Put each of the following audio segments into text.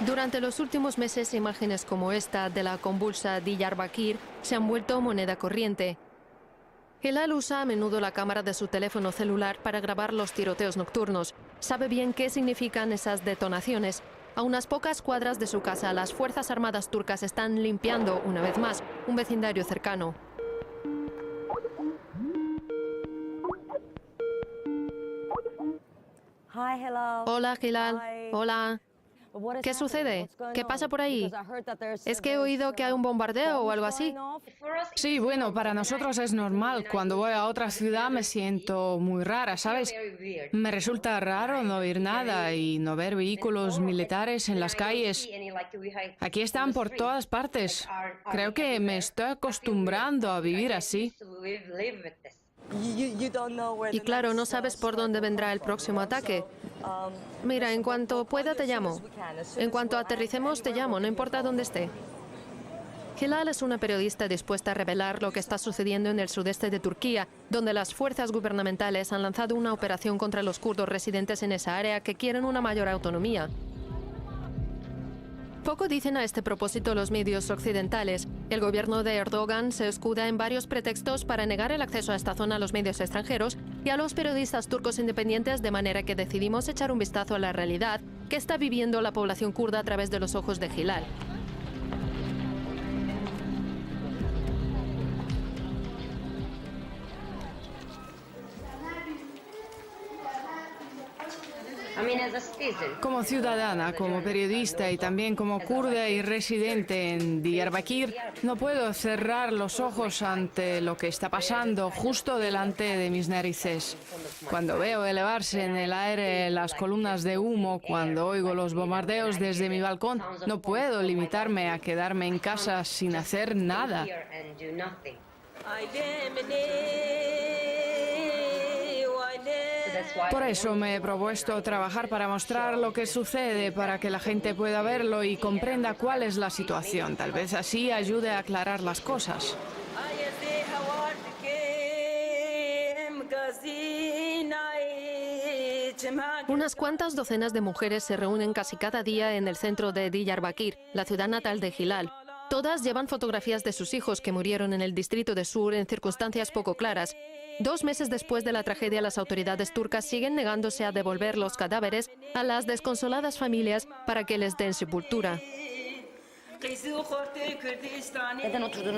Durante los últimos meses, imágenes como esta de la convulsa Diyarbakir se han vuelto moneda corriente. Hilal usa a menudo la cámara de su teléfono celular para grabar los tiroteos nocturnos. Sabe bien qué significan esas detonaciones. A unas pocas cuadras de su casa, las Fuerzas Armadas turcas están limpiando, una vez más, un vecindario cercano. Hola, Hilal. Hola. ¿Qué sucede? ¿Qué pasa por ahí? ¿Es que he oído que hay un bombardeo o algo así? Sí, bueno, para nosotros es normal. Cuando voy a otra ciudad me siento muy rara, ¿sabes? Me resulta raro no oír nada y no ver vehículos militares en las calles. Aquí están por todas partes. Creo que me estoy acostumbrando a vivir así. Y claro, no sabes por dónde vendrá el próximo ataque. Mira, en cuanto pueda te llamo. En cuanto aterricemos te llamo, no importa dónde esté. Hilal es una periodista dispuesta a revelar lo que está sucediendo en el sudeste de Turquía, donde las fuerzas gubernamentales han lanzado una operación contra los kurdos residentes en esa área que quieren una mayor autonomía. Poco dicen a este propósito los medios occidentales. El gobierno de Erdogan se escuda en varios pretextos para negar el acceso a esta zona a los medios extranjeros y a los periodistas turcos independientes, de manera que decidimos echar un vistazo a la realidad que está viviendo la población kurda a través de los ojos de Hilal. Como ciudadana, como periodista y también como kurda y residente en Diyarbakir, no puedo cerrar los ojos ante lo que está pasando justo delante de mis narices. Cuando veo elevarse en el aire las columnas de humo, cuando oigo los bombardeos desde mi balcón, no puedo limitarme a quedarme en casa sin hacer nada. Por eso me he propuesto trabajar para mostrar lo que sucede, para que la gente pueda verlo y comprenda cuál es la situación. Tal vez así ayude a aclarar las cosas. Unas cuantas docenas de mujeres se reúnen casi cada día en el centro de Diyarbakir, la ciudad natal de Hilal. Todas llevan fotografías de sus hijos que murieron en el distrito de Sur en circunstancias poco claras. 2 meses después de la tragedia, las autoridades turcas siguen negándose a devolver los cadáveres a las desconsoladas familias para que les den sepultura.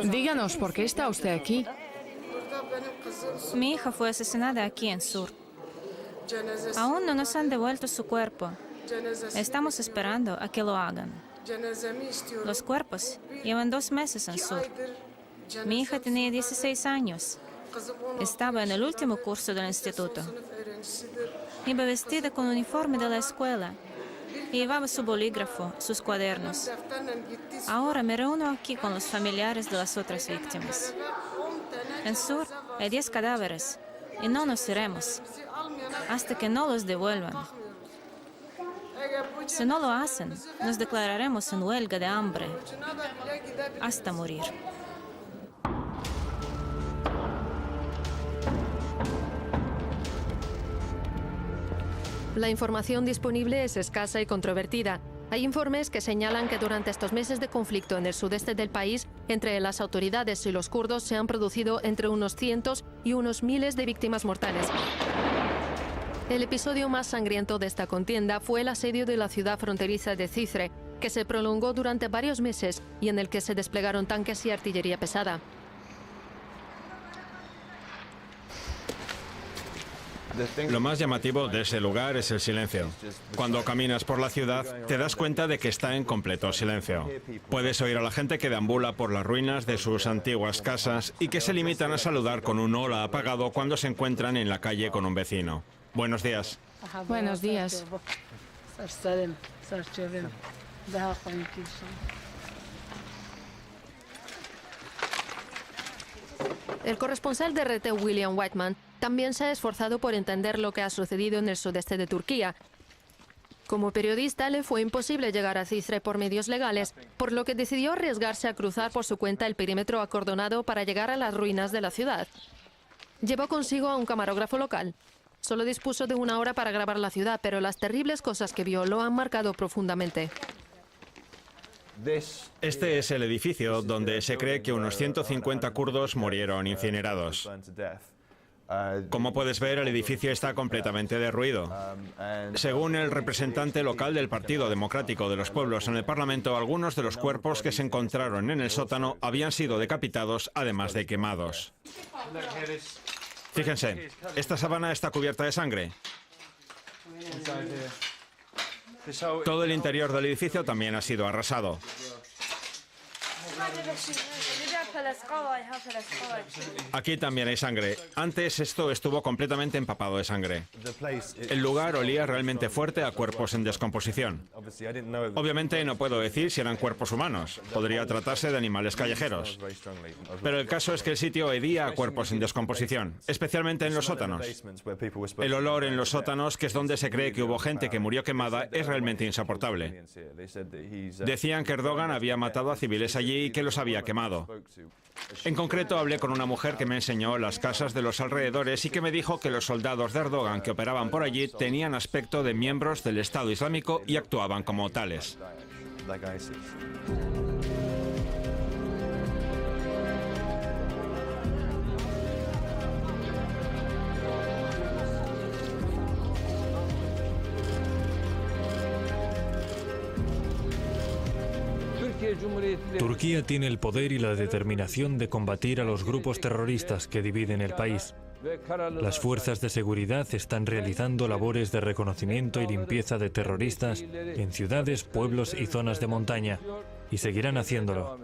Díganos, ¿por qué está usted aquí? Mi hija fue asesinada aquí en Sur. Aún no nos han devuelto su cuerpo. Estamos esperando a que lo hagan. Los cuerpos llevan 2 meses en Sur. Mi hija tenía 16 años. Estaba en el último curso del instituto. Iba vestida con uniforme de la escuela y llevaba su bolígrafo, sus cuadernos. Ahora me reúno aquí con los familiares de las otras víctimas. En Sur hay 10 cadáveres y no nos iremos hasta que no los devuelvan. Si no lo hacen, nos declararemos en huelga de hambre hasta morir. La información disponible es escasa y controvertida. Hay informes que señalan que durante estos meses de conflicto en el sudeste del país, entre las autoridades y los kurdos se han producido entre unos cientos y unos miles de víctimas mortales. El episodio más sangriento de esta contienda fue el asedio de la ciudad fronteriza de Cizre, que se prolongó durante varios meses y en el que se desplegaron tanques y artillería pesada. Lo más llamativo de ese lugar es el silencio. Cuando caminas por la ciudad, te das cuenta de que está en completo silencio. Puedes oír a la gente que deambula por las ruinas de sus antiguas casas y que se limitan a saludar con un hola apagado cuando se encuentran en la calle con un vecino. Buenos días. Buenos días. El corresponsal de RT, William Whiteman, también se ha esforzado por entender lo que ha sucedido en el sudeste de Turquía. Como periodista, le fue imposible llegar a Cizre por medios legales, por lo que decidió arriesgarse a cruzar por su cuenta el perímetro acordonado para llegar a las ruinas de la ciudad. Llevó consigo a un camarógrafo local. Solo dispuso de 1 hora para grabar la ciudad, pero las terribles cosas que vio lo han marcado profundamente. Este es el edificio donde se cree que unos 150 kurdos murieron incinerados. Como puedes ver, el edificio está completamente derruido. Según el representante local del Partido Democrático de los Pueblos en el Parlamento, algunos de los cuerpos que se encontraron en el sótano habían sido decapitados, además de quemados. Fíjense, esta sábana está cubierta de sangre. Todo el interior del edificio también ha sido arrasado. Aquí también hay sangre. Antes esto estuvo completamente empapado de sangre. El lugar olía realmente fuerte a cuerpos en descomposición. Obviamente no puedo decir si eran cuerpos humanos. Podría tratarse de animales callejeros. Pero el caso es que el sitio olía a cuerpos en descomposición, especialmente en los sótanos. El olor en los sótanos, que es donde se cree que hubo gente que murió quemada, es realmente insoportable. Decían que Erdogan había matado a civiles allí y que los había quemado. En concreto, hablé con una mujer que me enseñó las casas de los alrededores y que me dijo que los soldados de Erdogan que operaban por allí tenían aspecto de miembros del Estado Islámico y actuaban como tales. Turquía tiene el poder y la determinación de combatir a los grupos terroristas que dividen el país. Las fuerzas de seguridad están realizando labores de reconocimiento y limpieza de terroristas en ciudades, pueblos y zonas de montaña, y seguirán haciéndolo.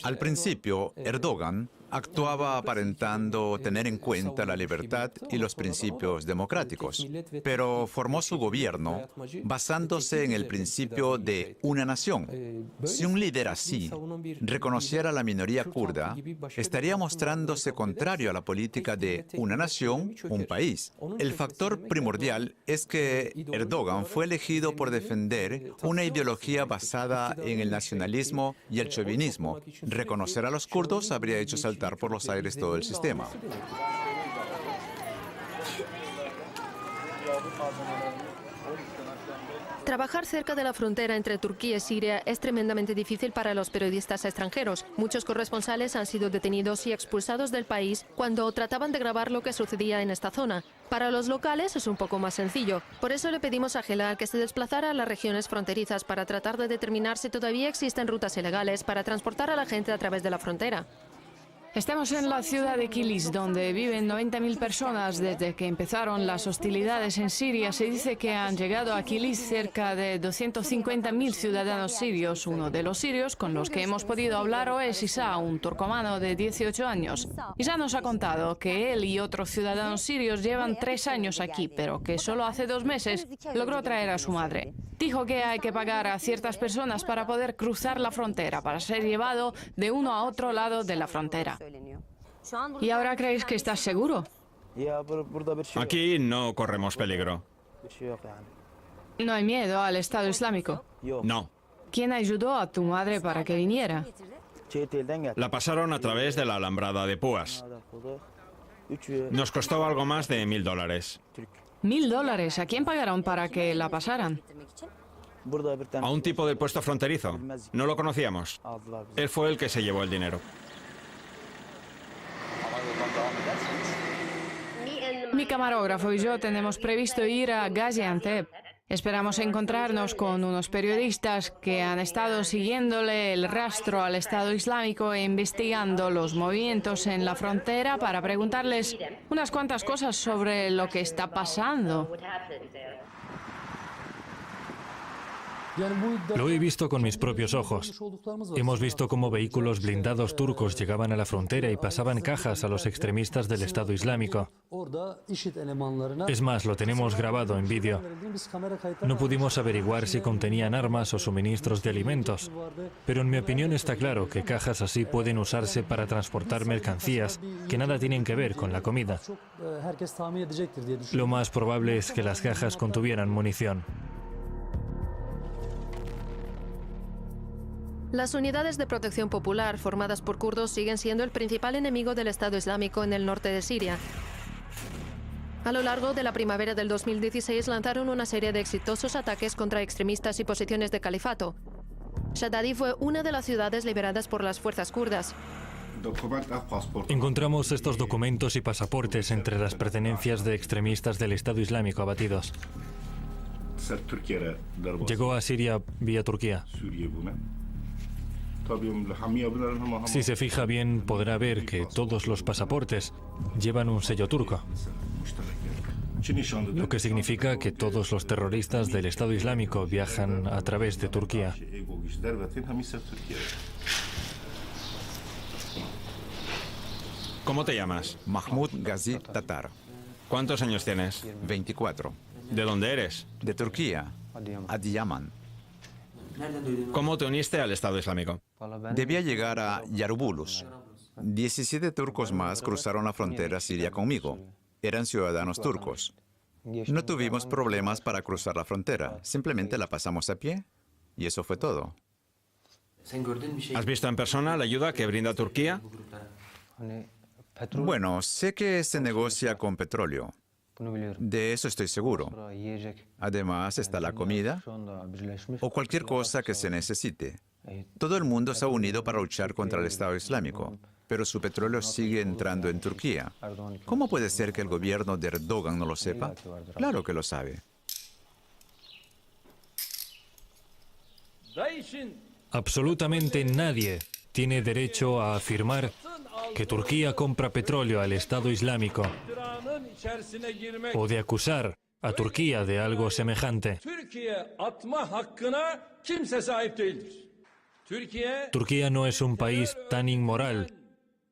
Al principio, Erdogan actuaba aparentando tener en cuenta la libertad y los principios democráticos, pero formó su gobierno basándose en el principio de una nación. Si un líder así reconociera a la minoría kurda, estaría mostrándose contrario a la política de una nación, un país. El factor primordial es que Erdogan fue elegido por defender una ideología basada en el nacionalismo y el chauvinismo. Reconocer a los kurdos habría hecho saltar por los aires todo el sistema. Trabajar cerca de la frontera entre Turquía y Siria es tremendamente difícil para los periodistas extranjeros. Muchos corresponsales han sido detenidos y expulsados del país cuando trataban de grabar lo que sucedía en esta zona. Para los locales es un poco más sencillo. Por eso le pedimos a Helal que se desplazara a las regiones fronterizas para tratar de determinar si todavía existen rutas ilegales para transportar a la gente a través de la frontera. Estamos en la ciudad de Kilis, donde viven 90.000 personas desde que empezaron las hostilidades en Siria. Se dice que han llegado a Kilis cerca de 250.000 ciudadanos sirios. Uno de los sirios con los que hemos podido hablar hoy es Isa, un turcomano de 18 años. Isa nos ha contado que él y otros ciudadanos sirios llevan 3 años aquí, pero que solo hace 2 meses logró traer a su madre. Dijo que hay que pagar a ciertas personas para poder cruzar la frontera, para ser llevado de uno a otro lado de la frontera. ¿Y ahora creéis que estás seguro? Aquí no corremos peligro. ¿No hay miedo al Estado Islámico? No. ¿Quién ayudó a tu madre para que viniera? La pasaron a través de la alambrada de púas. Nos costó algo más de $1000. $1000. ¿A quién pagaron para que la pasaran? A un tipo del puesto fronterizo. No lo conocíamos. Él fue el que se llevó el dinero. Mi camarógrafo y yo tenemos previsto ir a Gaziantep. Esperamos encontrarnos con unos periodistas que han estado siguiéndole el rastro al Estado Islámico e investigando los movimientos en la frontera para preguntarles unas cuantas cosas sobre lo que está pasando. Lo he visto con mis propios ojos. Hemos visto cómo vehículos blindados turcos llegaban a la frontera y pasaban cajas a los extremistas del Estado Islámico. Es más, lo tenemos grabado en vídeo. No pudimos averiguar si contenían armas o suministros de alimentos, pero en mi opinión está claro que cajas así pueden usarse para transportar mercancías que nada tienen que ver con la comida. Lo más probable es que las cajas contuvieran munición. Las unidades de protección popular formadas por kurdos siguen siendo el principal enemigo del Estado Islámico en el norte de Siria. A lo largo de la primavera del 2016 lanzaron una serie de exitosos ataques contra extremistas y posiciones de califato. Shadadi fue una de las ciudades liberadas por las fuerzas kurdas. Encontramos estos documentos y pasaportes entre las pertenencias de extremistas del Estado Islámico abatidos. Llegó a Siria vía Turquía. Si se fija bien, podrá ver que todos los pasaportes llevan un sello turco, lo que significa que todos los terroristas del Estado Islámico viajan a través de Turquía. ¿Cómo te llamas? Mahmoud Ghazi Tatar, ¿Cuántos años tienes? 24, ¿De dónde eres? de Turquía, Adıyaman. ¿Cómo te uniste al Estado Islámico? Debía llegar a Yarubulus. 17 turcos más cruzaron la frontera siria conmigo. Eran ciudadanos turcos. No tuvimos problemas para cruzar la frontera. Simplemente la pasamos a pie y eso fue todo. ¿Has visto en persona la ayuda que brinda Turquía? Bueno, sé que se negocia con petróleo. De eso estoy seguro. Además está la comida o cualquier cosa que se necesite. Todo el mundo se ha unido para luchar contra el Estado Islámico, pero su petróleo sigue entrando en Turquía. ¿Cómo puede ser que el gobierno de Erdogan no lo sepa? Claro que lo sabe. Absolutamente nadie tiene derecho a afirmar que Turquía compra petróleo al Estado Islámico o de acusar a Turquía de algo semejante. Turquía no es un país tan inmoral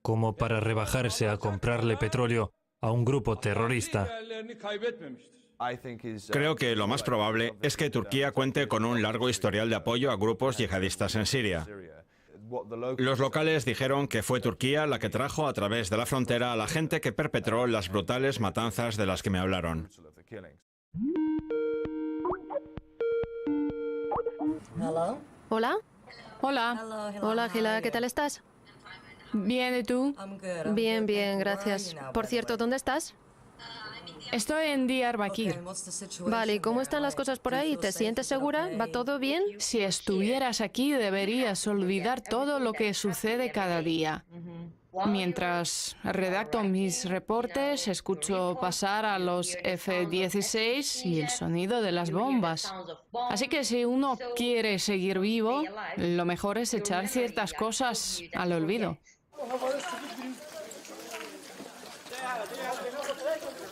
como para rebajarse a comprarle petróleo a un grupo terrorista. Creo que lo más probable es que Turquía cuente con un largo historial de apoyo a grupos yihadistas en Siria. Los locales dijeron que fue Turquía la que trajo a través de la frontera a la gente que perpetró las brutales matanzas de las que me hablaron. ¿Hola? Hola. Hola, Gila, ¿qué tal estás? Bien, ¿y tú? Bien, bien, gracias. Por cierto, ¿dónde estás? Estoy en Diyarbakir. Vale, ¿y cómo están las cosas por ahí? ¿Te sientes segura? ¿Va todo bien? Si estuvieras aquí, deberías olvidar todo lo que sucede cada día. Mientras redacto mis reportes, escucho pasar a los F-16 y el sonido de las bombas. Así que si uno quiere seguir vivo, lo mejor es echar ciertas cosas al olvido.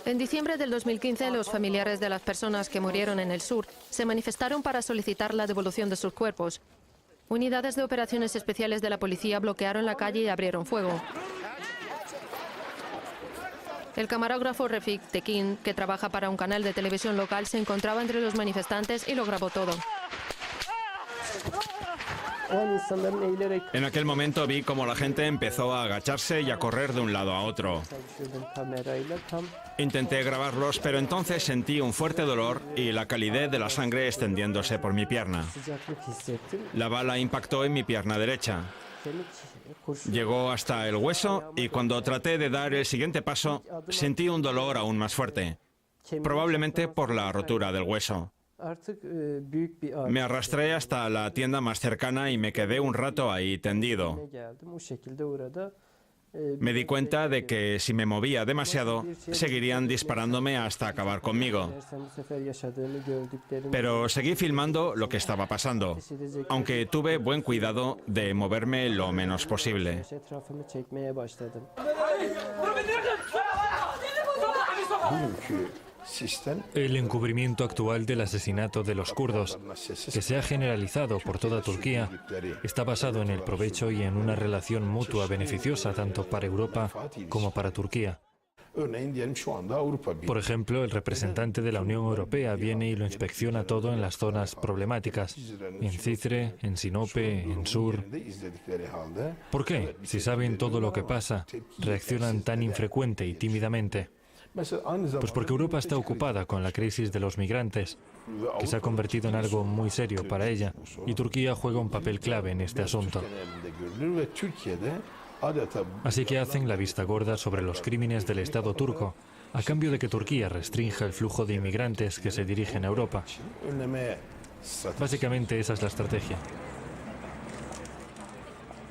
En diciembre del 2015, los familiares de las personas que murieron en el sur se manifestaron para solicitar la devolución de sus cuerpos. Unidades de operaciones especiales de la policía bloquearon la calle y abrieron fuego. El camarógrafo Refik Tekin, que trabaja para un canal de televisión local, se encontraba entre los manifestantes y lo grabó todo. En aquel momento vi cómo la gente empezó a agacharse y a correr de un lado a otro. Intenté grabarlos, pero entonces sentí un fuerte dolor y la calidez de la sangre extendiéndose por mi pierna. La bala impactó en mi pierna derecha. Llegó hasta el hueso y cuando traté de dar el siguiente paso, sentí un dolor aún más fuerte, probablemente por la rotura del hueso. Me arrastré hasta la tienda más cercana y me quedé un rato ahí tendido. Me di cuenta de que si me movía demasiado, seguirían disparándome hasta acabar conmigo. Pero seguí filmando lo que estaba pasando, aunque tuve buen cuidado de moverme lo menos posible. El encubrimiento actual del asesinato de los kurdos, que se ha generalizado por toda Turquía, está basado en el provecho y en una relación mutua beneficiosa tanto para Europa como para Turquía. Por ejemplo, el representante de la Unión Europea viene y lo inspecciona todo en las zonas problemáticas, en Cizre, en Sinope, en Sur. ¿Por qué? Si saben todo lo que pasa, reaccionan tan infrecuente y tímidamente. Pues porque Europa está ocupada con la crisis de los migrantes, que se ha convertido en algo muy serio para ella, y Turquía juega un papel clave en este asunto. Así que hacen la vista gorda sobre los crímenes del Estado turco, a cambio de que Turquía restrinja el flujo de inmigrantes que se dirigen a Europa. Básicamente esa es la estrategia.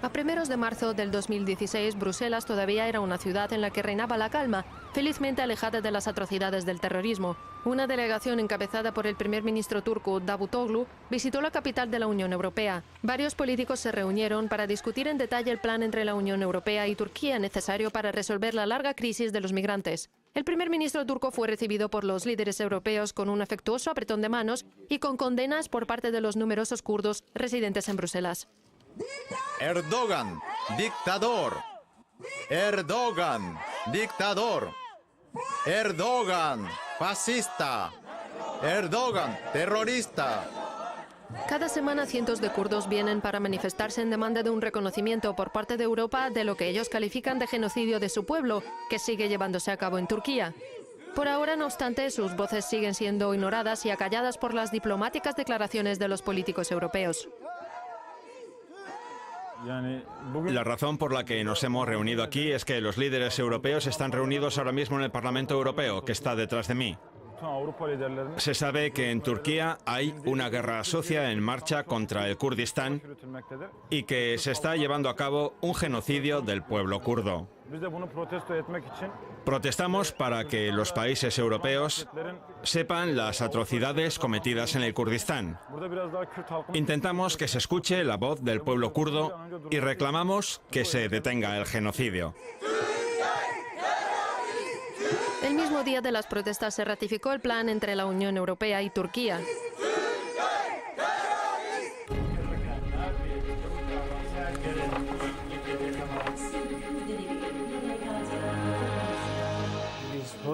A primeros de marzo del 2016, Bruselas todavía era una ciudad en la que reinaba la calma, felizmente alejada de las atrocidades del terrorismo. Una delegación encabezada por el primer ministro turco Davutoglu visitó la capital de la Unión Europea. Varios políticos se reunieron para discutir en detalle el plan entre la Unión Europea y Turquía necesario para resolver la larga crisis de los migrantes. El primer ministro turco fue recibido por los líderes europeos con un afectuoso apretón de manos y con condenas por parte de los numerosos kurdos residentes en Bruselas. Erdogan, dictador. Erdogan, dictador. Erdogan, fascista. Erdogan, terrorista. Cada semana cientos de kurdos vienen para manifestarse en demanda de un reconocimiento por parte de Europa de lo que ellos califican de genocidio de su pueblo, que sigue llevándose a cabo en Turquía. Por ahora, no obstante, sus voces siguen siendo ignoradas y acalladas por las diplomáticas declaraciones de los políticos europeos. La razón por la que nos hemos reunido aquí es que los líderes europeos están reunidos ahora mismo en el Parlamento Europeo, que está detrás de mí. Se sabe que en Turquía hay una guerra sucia en marcha contra el Kurdistán y que se está llevando a cabo un genocidio del pueblo kurdo. Protestamos para que los países europeos sepan las atrocidades cometidas en el Kurdistán. Intentamos que se escuche la voz del pueblo kurdo y reclamamos que se detenga el genocidio. El mismo día de las protestas se ratificó el plan entre la Unión Europea y Turquía.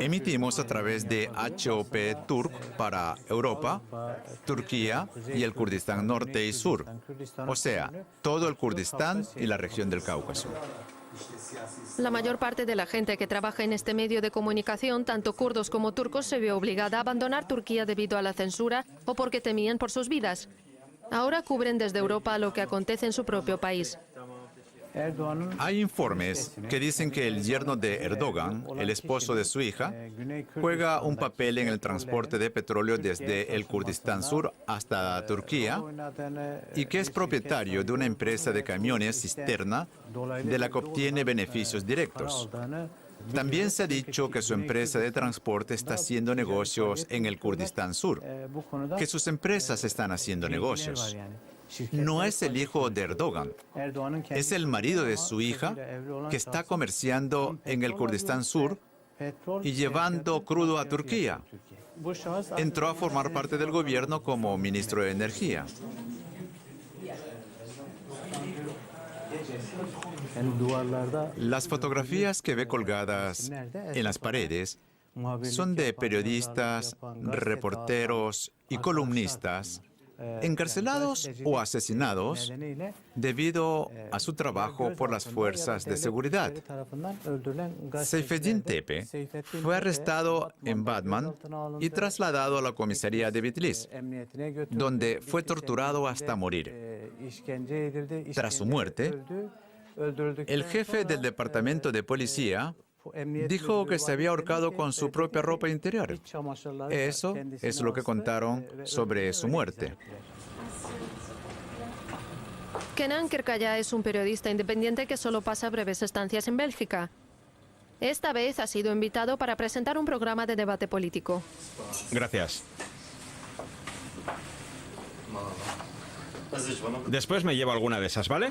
Emitimos a través de HOP Turk para Europa, Turquía y el Kurdistán Norte y Sur, o sea, todo el Kurdistán y la región del Cáucaso. La mayor parte de la gente que trabaja en este medio de comunicación, tanto kurdos como turcos, se vio obligada a abandonar Turquía debido a la censura o porque temían por sus vidas. Ahora cubren desde Europa lo que acontece en su propio país. Hay informes que dicen que el yerno de Erdogan, el esposo de su hija, juega un papel en el transporte de petróleo desde el Kurdistán Sur hasta Turquía y que es propietario de una empresa de camiones cisterna de la que obtiene beneficios directos. También se ha dicho que su empresa de transporte está haciendo negocios en el Kurdistán Sur, que sus empresas están haciendo negocios. No es el hijo de Erdogan, es el marido de su hija que está comerciando en el Kurdistán Sur y llevando crudo a Turquía. Entró a formar parte del gobierno como ministro de Energía. Las fotografías que ve colgadas en las paredes son de periodistas, reporteros y columnistas encarcelados o asesinados debido a su trabajo por las fuerzas de seguridad. Seyfettin Tepe fue arrestado en Batman y trasladado a la comisaría de Bitlis, donde fue torturado hasta morir. Tras su muerte, el jefe del departamento de policía dijo que se había ahorcado con su propia ropa interior. Eso es lo que contaron sobre su muerte. Kenan Kırkaya es un periodista independiente que solo pasa breves estancias en Bélgica. Esta vez ha sido invitado para presentar un programa de debate político. Gracias. Después me llevo alguna de esas, ¿vale?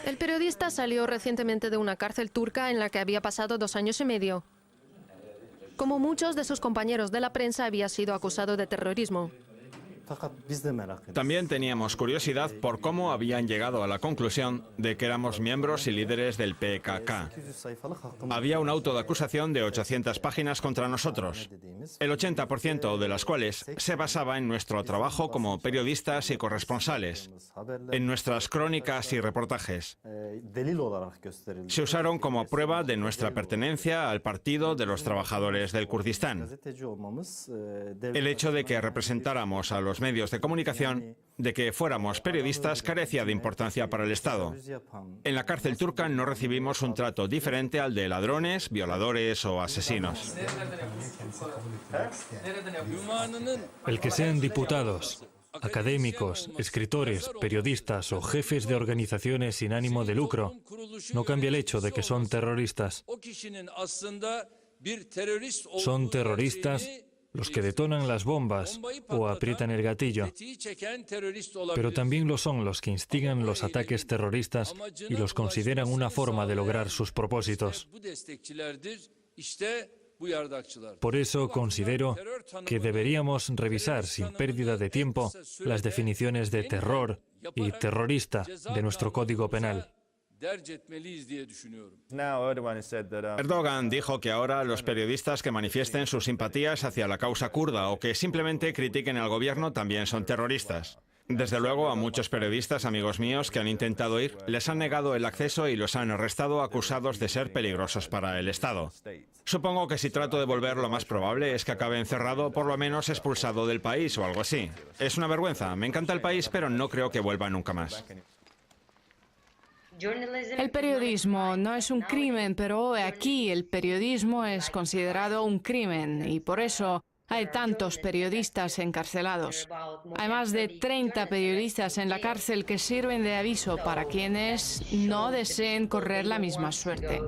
El periodista salió recientemente de una cárcel turca en la que había pasado 2 años y medio. Como muchos de sus compañeros de la prensa, había sido acusado de terrorismo. También teníamos curiosidad por cómo habían llegado a la conclusión de que éramos miembros y líderes del PKK. Había un auto de acusación de 800 páginas contra nosotros, el 80% de las cuales se basaba en nuestro trabajo como periodistas y corresponsales, en nuestras crónicas y reportajes. Se usaron como prueba de nuestra pertenencia al Partido de los Trabajadores del Kurdistán. El hecho de que representáramos a los medios de comunicación, de que fuéramos periodistas, carecía de importancia para el Estado. En la cárcel turca no recibimos un trato diferente al de ladrones, violadores o asesinos. El que sean diputados académicos, escritores, periodistas o jefes de organizaciones sin ánimo de lucro, no cambia el hecho de que son terroristas. Son terroristas los que detonan las bombas o aprietan el gatillo, pero también lo son los que instigan los ataques terroristas y los consideran una forma de lograr sus propósitos. Por eso considero que deberíamos revisar sin pérdida de tiempo las definiciones de terror y terrorista de nuestro Código Penal. Erdogan dijo que ahora los periodistas que manifiesten sus simpatías hacia la causa kurda o que simplemente critiquen al gobierno también son terroristas. Desde luego, a muchos periodistas, amigos míos, que han intentado ir, les han negado el acceso y los han arrestado acusados de ser peligrosos para el Estado. Supongo que si trato de volver, lo más probable es que acabe encerrado o por lo menos expulsado del país o algo así. Es una vergüenza. Me encanta el país, pero no creo que vuelva nunca más. El periodismo no es un crimen, pero aquí el periodismo es considerado un crimen y por eso hay tantos periodistas encarcelados. Hay más de 30 periodistas en la cárcel que sirven de aviso para quienes no deseen correr la misma suerte.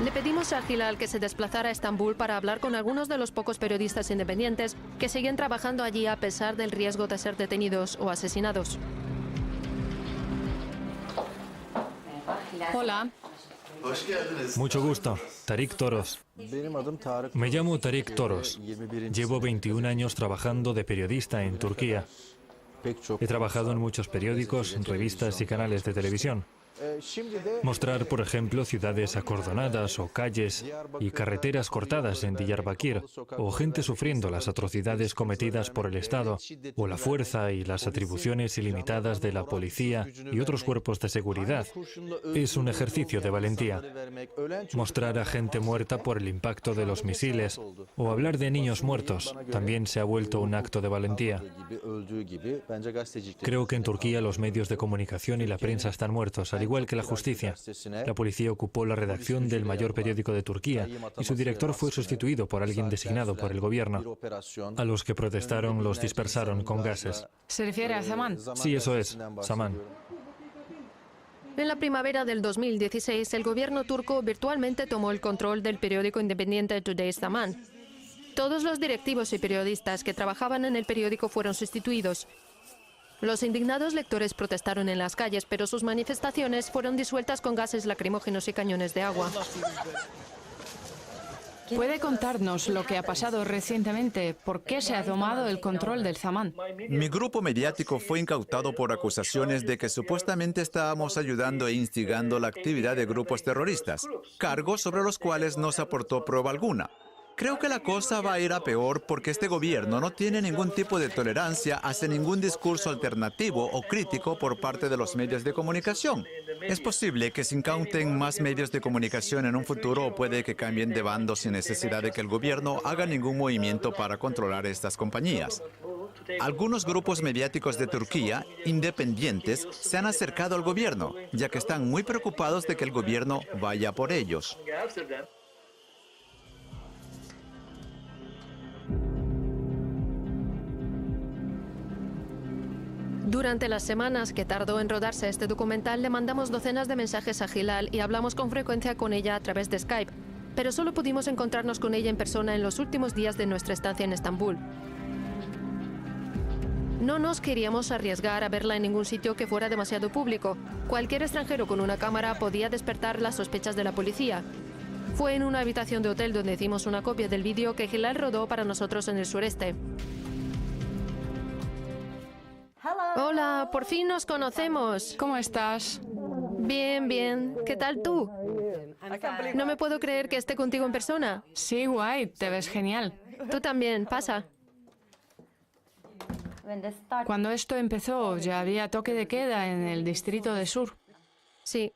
Le pedimos a Hilal que se desplazara a Estambul para hablar con algunos de los pocos periodistas independientes que siguen trabajando allí a pesar del riesgo de ser detenidos o asesinados. Hola. Mucho gusto, Tarik Toros. Me llamo Tarik Toros. Llevo 21 años trabajando de periodista en Turquía. He trabajado en muchos periódicos, revistas y canales de televisión. Mostrar, por ejemplo, ciudades acordonadas o calles y carreteras cortadas en Diyarbakir, o gente sufriendo las atrocidades cometidas por el Estado, o la fuerza y las atribuciones ilimitadas de la policía y otros cuerpos de seguridad, es un ejercicio de valentía. Mostrar a gente muerta por el impacto de los misiles, o hablar de niños muertos, también se ha vuelto un acto de valentía. Creo que en Turquía los medios de comunicación y la prensa están muertos, al igual que la justicia. La policía ocupó la redacción del mayor periódico de Turquía y su director fue sustituido por alguien designado por el gobierno. A los que protestaron los dispersaron con gases. ¿Se refiere a Zaman? Sí, eso es, Zaman. En la primavera del 2016, el gobierno turco virtualmente tomó el control del periódico independiente Today Zaman. Todos los directivos y periodistas que trabajaban en el periódico fueron sustituidos. Los indignados lectores protestaron en las calles, pero sus manifestaciones fueron disueltas con gases lacrimógenos y cañones de agua. ¿Puede contarnos lo que ha pasado recientemente? ¿Por qué se ha tomado el control del Zaman? Mi grupo mediático fue incautado por acusaciones de que supuestamente estábamos ayudando e instigando la actividad de grupos terroristas, cargos sobre los cuales no se aportó prueba alguna. Creo que la cosa va a ir a peor porque este gobierno no tiene ningún tipo de tolerancia hacia ningún discurso alternativo o crítico por parte de los medios de comunicación. Es posible que se incauten más medios de comunicación en un futuro o puede que cambien de bando sin necesidad de que el gobierno haga ningún movimiento para controlar estas compañías. Algunos grupos mediáticos de Turquía, independientes, se han acercado al gobierno, ya que están muy preocupados de que el gobierno vaya por ellos. Durante las semanas que tardó en rodarse este documental, le mandamos docenas de mensajes a Hilal y hablamos con frecuencia con ella a través de Skype, pero solo pudimos encontrarnos con ella en persona en los últimos días de nuestra estancia en Estambul. No nos queríamos arriesgar a verla en ningún sitio que fuera demasiado público. Cualquier extranjero con una cámara podía despertar las sospechas de la policía. Fue en una habitación de hotel donde hicimos una copia del vídeo que Hilal rodó para nosotros en el sureste. Hola, por fin nos conocemos. ¿Cómo estás? Bien, bien. ¿Qué tal tú? No me puedo creer que esté contigo en persona. Sí, guay, te ves genial. Tú también, pasa. Cuando esto empezó, ya había toque de queda en el distrito de Sur. Sí.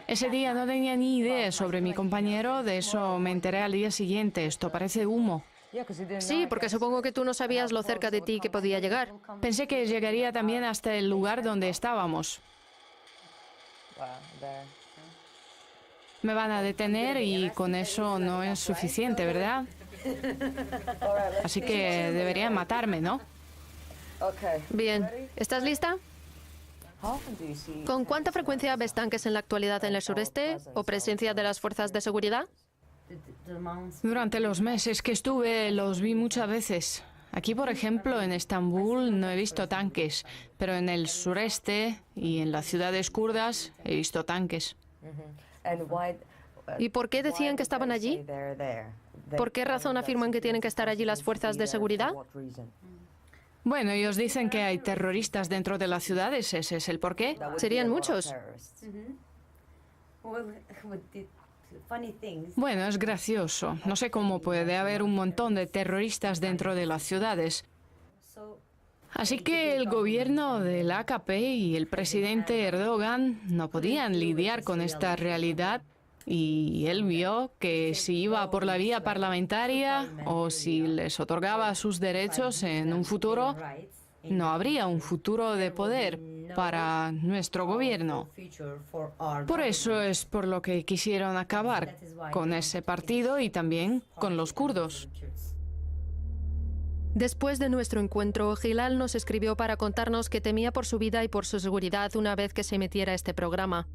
Ese día no tenía ni idea sobre mi compañero, de eso me enteré al día siguiente. Esto parece humo. Sí, porque supongo que tú no sabías lo cerca de ti que podía llegar. Pensé que llegaría también hasta el lugar donde estábamos. Me van a detener y con eso no es suficiente, ¿verdad? Así que deberían matarme, ¿no? Bien, ¿estás lista? ¿Con cuánta frecuencia ves tanques en la actualidad en el sureste o presencia de las fuerzas de seguridad? Durante los meses que estuve los vi muchas veces. Aquí, por ejemplo, en Estambul no he visto tanques, pero en el sureste y en las ciudades kurdas he visto tanques. ¿Y por qué decían que estaban allí? ¿Por qué razón afirman que tienen que estar allí las fuerzas de seguridad? Bueno, ellos dicen que hay terroristas dentro de las ciudades, ese es el porqué. Serían muchos. Bueno, es gracioso. No sé cómo puede haber un montón de terroristas dentro de las ciudades. Así que el gobierno del AKP y el presidente Erdogan no podían lidiar con esta realidad y él vio que si iba por la vía parlamentaria o si les otorgaba sus derechos en un futuro, no habría un futuro de poder para nuestro gobierno. Por eso es por lo que quisieron acabar con ese partido y también con los kurdos. Después de nuestro encuentro, Hilal nos escribió para contarnos que temía por su vida y por su seguridad una vez que se emitiera este programa.